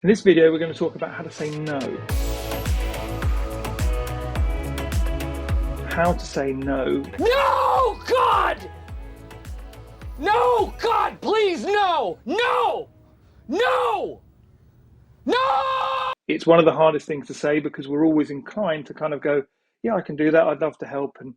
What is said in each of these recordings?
In this video, we're going to talk about how to say no. How to say no. No, God! No, God, please, no! No! No! No! It's one of the hardest things to say because we're always inclined to kind of go, yeah, I can do that. I'd love to help. And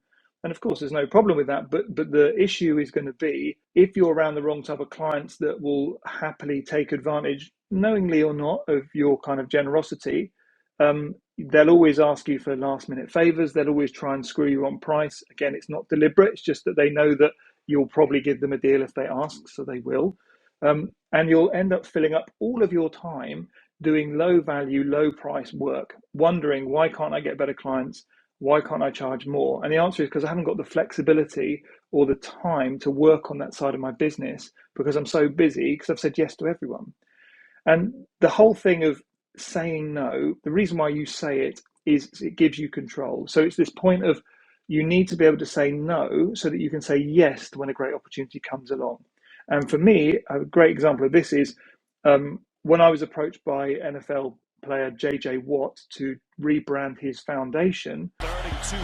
of course, there's no problem with that. But the issue is going to be if you're around the wrong type of clients that will happily take advantage, knowingly or not, of your kind of generosity. They'll always ask you for last minute favors. They'll always try and screw you on price. Again, it's not deliberate. It's just that they know that you'll probably give them a deal if they ask, so they will. And you'll end up filling up all of your time doing low value, low price work, wondering, why can't I get better clients? Why can't I charge more? And the answer is because I haven't got the flexibility or the time to work on that side of my business because I'm so busy because I've said yes to everyone. And the whole thing of saying no, the reason why you say it is it gives you control. So it's this point of you need to be able to say no so that you can say yes when a great opportunity comes along. And for me, a great example of this is when I was approached by NFL player JJ Watt to rebrand his foundation. 32.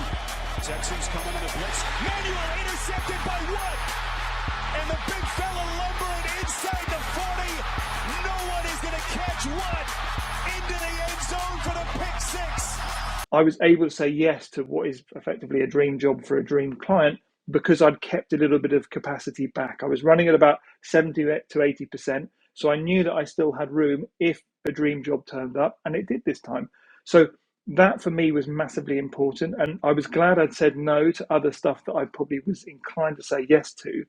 Texans coming in the blitz. Manuel intercepted by Watt. And the big fella lumbering inside the 40. No one is going to catch Watt into the end zone for the pick six. I was able to say yes to what is effectively a dream job for a dream client because I'd kept a little bit of capacity back. I was running at about 70 to 80%. So I knew that I still had room if a dream job turned up, and it did this time. So that for me was massively important. And I was glad I'd said no to other stuff that I probably was inclined to say yes to,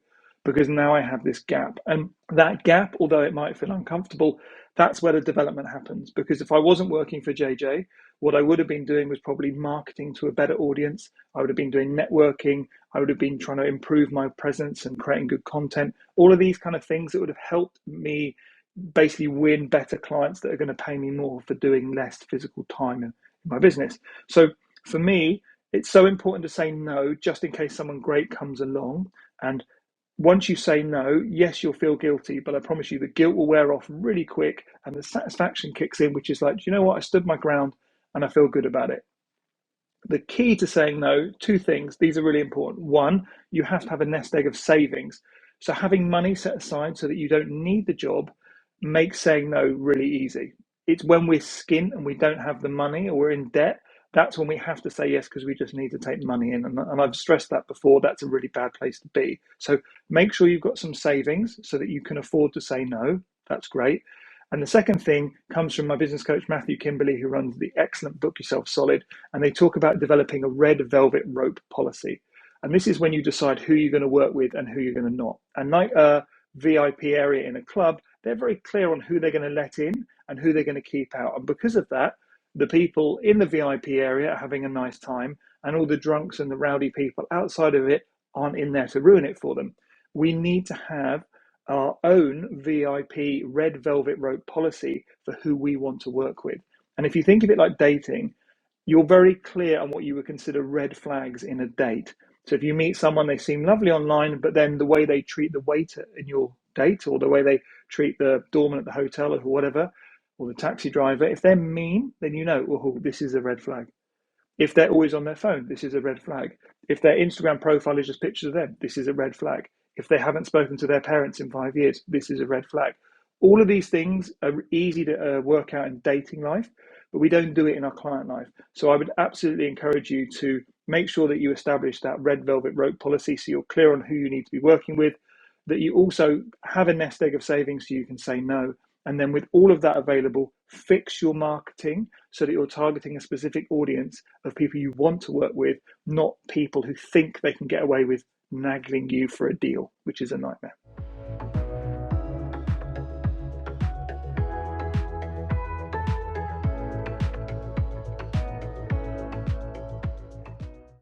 because now I have this gap. And that gap, although it might feel uncomfortable, that's where the development happens. Because if I wasn't working for JJ, what I would have been doing was probably marketing to a better audience. I would have been doing networking. I would have been trying to improve my presence and creating good content. All of these kind of things that would have helped me basically win better clients that are going to pay me more for doing less physical time in my business. So for me, it's so important to say no just in case someone great comes along. And once you say no, yes, you'll feel guilty, but I promise you the guilt will wear off really quick and the satisfaction kicks in, which is like, do you know what? I stood my ground and I feel good about it. The key to saying no, two things, these are really important. One, you have to have a nest egg of savings. So having money set aside so that you don't need the job makes saying no really easy. It's when we're skint and we don't have the money or we're in debt, that's when we have to say yes because we just need to take money in. And I've stressed that before, that's a really bad place to be. So make sure you've got some savings so that you can afford to say no. That's great. And the second thing comes from my business coach, Matthew Kimberley, who runs the excellent Book Yourself Solid. And they talk about developing a red velvet rope policy. And this is when you decide who you're going to work with and who you're going to not. And like a VIP area in a club, they're very clear on who they're going to let in and who they're going to keep out. And because of that, the people in the VIP area are having a nice time, and all the drunks and the rowdy people outside of it aren't in there to ruin it for them. We need to have our own VIP red velvet rope policy for who we want to work with. And if you think of it like dating, you're very clear on what you would consider red flags in a date. So if you meet someone, they seem lovely online, but then the way they treat the waiter in your date or the way they treat the doorman at the hotel or whatever, or the taxi driver, if they're mean, then you know, oh, this is a red flag. If they're always on their phone, this is a red flag. If their Instagram profile is just pictures of them, this is a red flag. If they haven't spoken to their parents in 5 years, this is a red flag. All of these things are easy to work out in dating life, but we don't do it in our client life. So I would absolutely encourage you to make sure that you establish that red velvet rope policy so you're clear on who you need to be working with, that you also have a nest egg of savings so you can say no. And then with all of that available, fix your marketing so that you're targeting a specific audience of people you want to work with, not people who think they can get away with nagging you for a deal, which is a nightmare.